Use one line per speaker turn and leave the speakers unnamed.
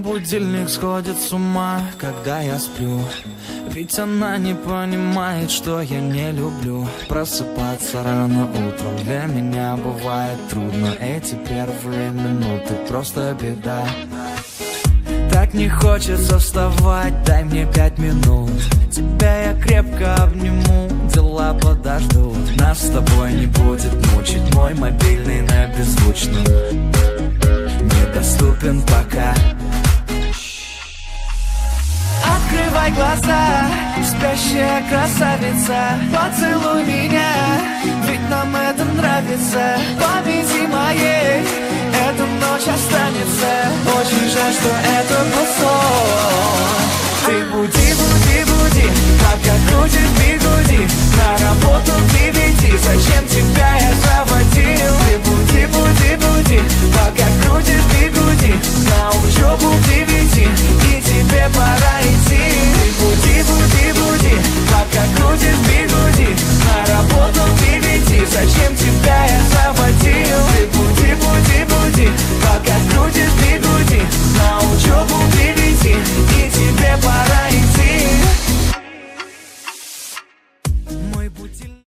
будильник сходит с ума, когда я сплю. Ведь она не понимает, что я не люблю просыпаться рано утром. Для меня бывает трудно, эти первые минуты просто беда. Так не хочется вставать, дай мне 5 минут. Тебя я крепко обниму, дела подождут. Нас с тобой не будет мучить мой мобильный на беззвучном, недоступен пока. Открывай глаза, спящая красавица, поцелуй меня, ведь нам это нравится. Повези моей, эта ночь останется. Очень жаль, что это был сон. Ты буди, буди, буди, пока крутит бигуди.